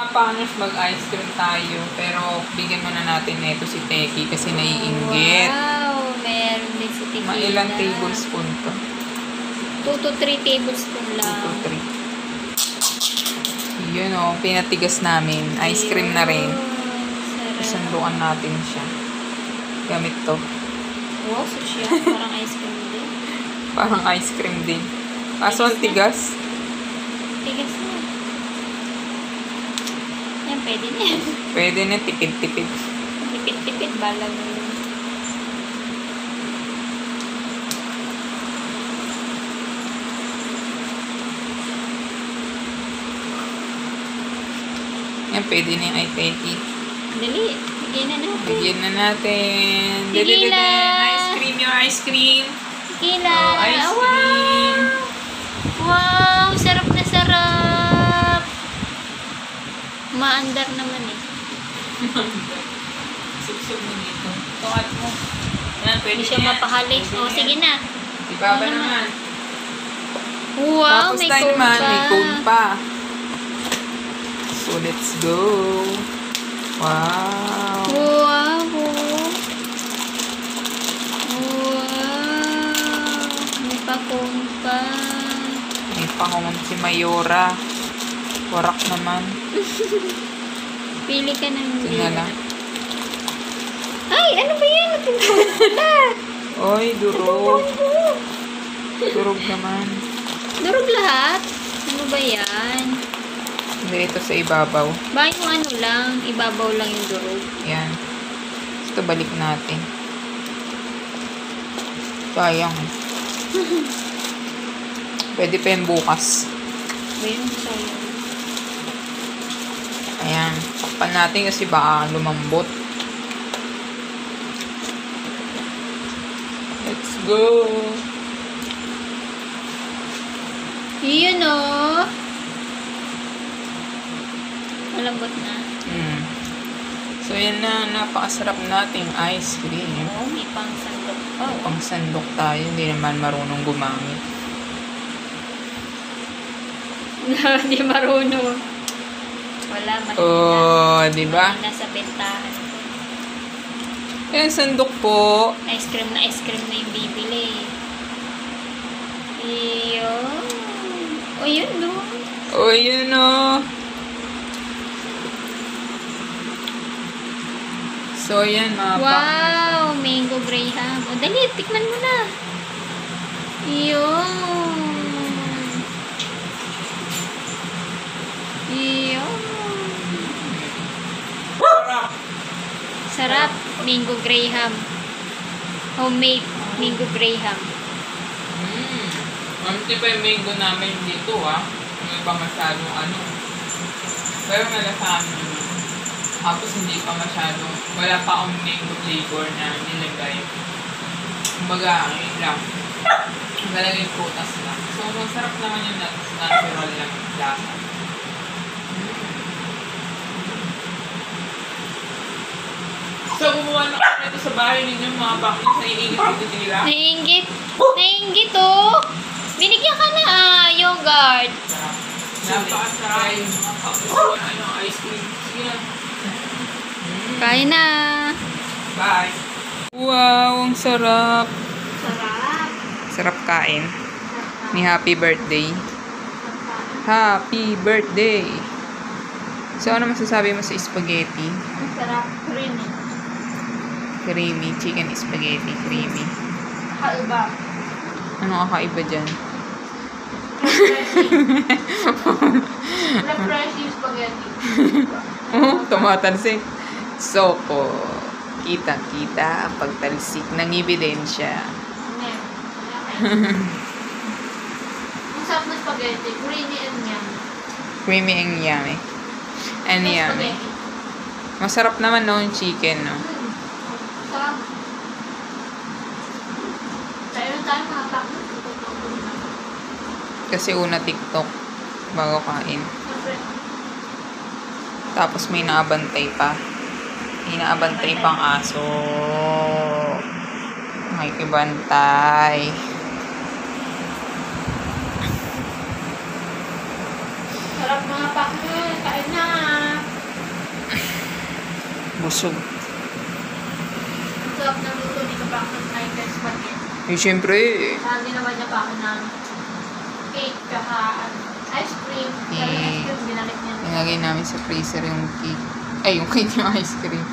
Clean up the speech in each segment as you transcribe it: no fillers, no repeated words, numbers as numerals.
pangos mag-ice cream tayo. Pero bigyan muna natin na ito si Teki kasi naiinggit. Wow, meron din si Tequila. Ilang tablespoon to? 2 to 3 tablespoon 2 lang. to 3. Yun o, pinatigas namin. Ice cream na rin. Sarap. Sandukan natin siya. Gamit to. Wow, so siya. Parang ice cream din. Parang ice cream din. Kaso ang tigas. Tigas na. Yan, pwede na yan. Pwede na tipid-tipid. Tipid-tipid, balag mo. Yan, pwede na yung Teki. Dali, bigyan na natin. Bigyan na natin. Tequila! Ice cream, your ice cream. Tequila! Oh, ice cream. Wow! Sarap na sarap! Maandar naman eh. Subsub mo dito. Tukat mo. Yan, pwede Hindi siya na yan. mapahalik. Pwede O, na sige yan. na. Ibaba Ano naman. Wow, Tapos may tayo cone naman, pa. may cone pa. So, let's go. Wow. Wow! Wow! May pa-cone pa. May pangungon si Mayora. Warak naman. Pili ka ng Tingnan lang. Ay, ano ba yan? Oy, durog. Durog naman. Durog lahat? Ano ba yan? Hindi, ito sa ibabaw. Ba yung ano lang, ibabaw lang yung durog. Yan. Ito, balik natin. Sayang. Pwede pa yung bukas. Ba yun sa'yo? Ayan. Takpan natin kasi baka lumambot. Let's go. Yun o. Malambot na. So, yan na. Napakasarap nating ice cream. Oo, may pang sandok pa. Pang sandok tayo. Hindi naman marunong gumamit. Hindi marunong. Wala, mahina. Oh, di ba? Mahina sa bentahan. Ayan, sandok po. Ice cream na yung bibili. Yun. O, yun no. Oh, yun o. So, yan mga Wow! Mango Graham. O, dali, tikman mo na. Yun. Yun. Sarap. Mango Graham. Homemade Mango Graham. Mamti pa yung mango namin dito Yung iba masyadong Pero nalasahan naman. Tapos hindi pa masyadong, wala pa akong mango flavor na nilagay. Kumbaga, yun lang. Nagalagay yung prutas lang. So, masarap naman yung natural lang lasa. So, gumawa na kami ito sa bahay ninyo mga bakit sa iingit dito nila. Nainggit. Nainggit oh. Binigyan ka na yogurt. Napakasarap yung mga bakit. Ice cream. Sige na. Kain na. Bye. Wow, ang sarap. Sarap. Sarap kain. Ni happy birthday. Happy birthday. So, ano masasabi mo sa spaghetti? Sarap. Creamy. Creamy. Chicken spaghetti. Creamy. Kakaiba. Ano kakaiba dyan? Refreshing spaghetti. Oh, tumatalsik. So, kita-kita ang pagtalsik ng ebidensya. Ang sarap na spaghetti. Creamy and yummy. Creamy and yummy. And yummy. Masarap naman no, yung chicken, no? Sarap. Tayo tayo mga takot. Kasi una TikTok bago kain. Tapos may naabantay pa. May naabantay pang aso. Nakikibantay. Sarap mga pakit. Kain na. busog. Sarap ng luto ni Kapakot na yung spaghetti. Eh, syempre. Ginawa niya pa ako ng cake, tsaka ice cream. Pero yung ice cream, binalik niya. Nilagay namin sa freezer yung cake. Ay, yung cake yung ice cream.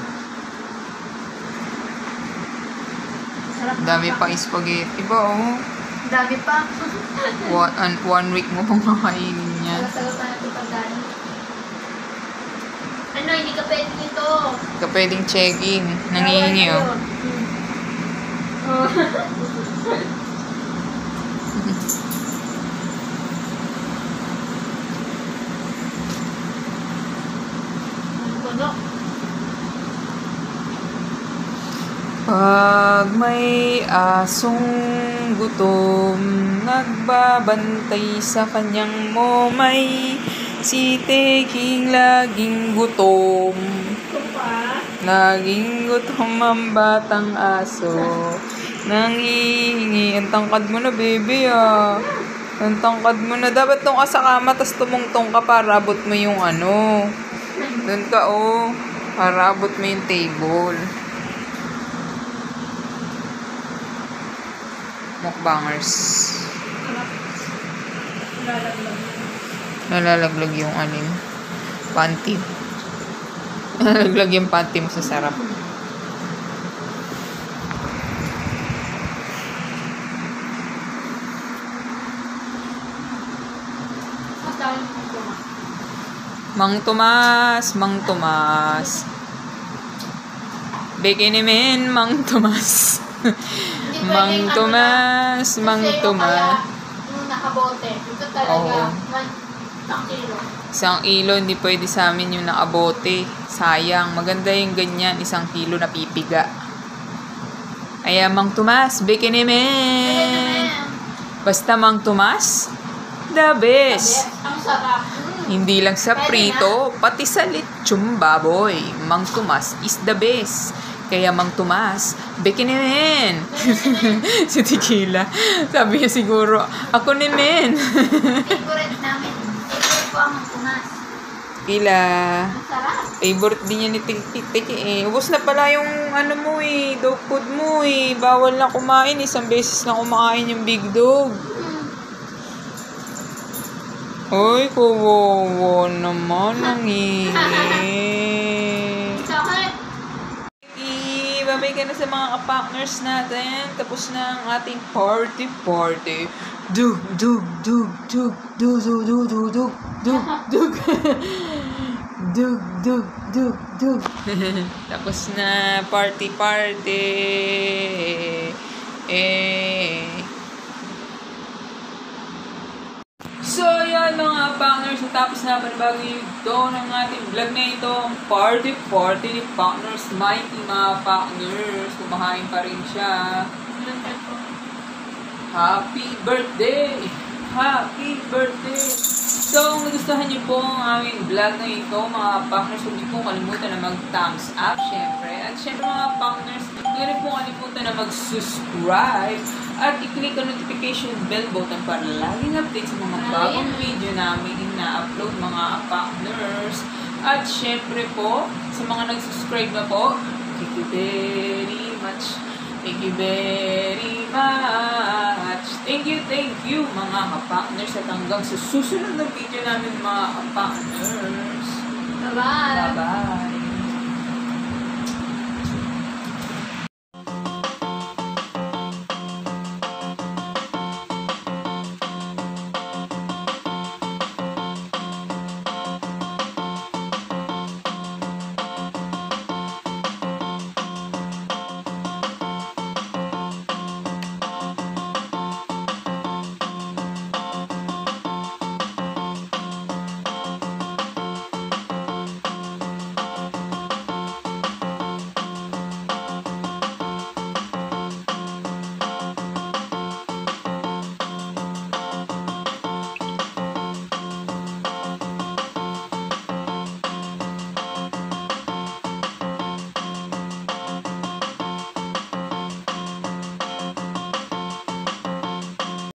Sarap Dami pang spaghetti ba, oh. Dami pa. One week mo pang kakainin yan. Sagot na natin pagkain. Ano, hindi ka pwede nito. Hindi ka pwedeng check-in. Nangihingi, oh. Oh. Puno. Pag may asong gutom, nagbabantay sa kanyang momay, si Teking laging gutom. Laging gutom ang batang aso. Nangihingi. Ang tangkad mo na, baby, ah. Ang tangkad mo na. Dapat tong ka sa kama, tas tumungtong ka para abot mo yung ano. Doon ka, oh. Para abot mo yung table. Mukbangers. Nalalaglag yung anin. Panty. Nalalaglag yung panty mo sa sarap. Mang Tomas, Mang Tomas. Bikini men, Mang Tomas. Mang Tomas, Mang Tomas. Yung nakabote. Ito talaga. 1 kilo. Isang kilo, hindi pwede sa amin yung nakabote. Sayang. Maganda yung ganyan. 1 kilo na pipiga. Ayan, Mang Tomas, bikini men. Basta Mang Tomas, the best. Ang sarap. Hindi lang sa prito, pati sa lechong baboy. Mang Tomas is the best. Kaya Mang Tomas, bikini men. Si Tequila. Sabi niya siguro, ako ni men. Favorite namin. Favorite ko ang Mang Tomas. Tequila. Ang sarap. Favorite din niya ni Tiki eh. Ubus na pala yung ano mo eh, dog food mo eh. Bawal na kumain. 1 beses na kumakain yung big dog. Ay, kawawa naman ang Sakit. Babay ka na sa mga ka-partners natin. Tapos na ang ating party. Dug, dug, dug, dug, dug, dug, dug, dug, dug, dug, dug. Dug, dug, dug, dug. Tapos na party. So, yan mga partners. Tapos na panibagay ito ng ating vlog na ito. Ang party ni partners. Mighty mga partners. Kumakain pa rin siya. Happy birthday! Happy birthday! So, kung nagustuhan niyo po ang aming vlog na ito, mga partners, huwag niyo po kalimutan na mag-thumbs up, syempre. At syempre mga partners, huwag niyo po kalimutan na mag-subscribe at i-click ang notification bell button para laging update sa mga bagong video namin ina-upload mga partners. At syempre po, sa mga nag-subscribe na po, thank you very much. Thank you very much. Thank you mga ka-partners at hanggang sa susunod na video namin mga ka-partners. Bye-bye. Bye-bye.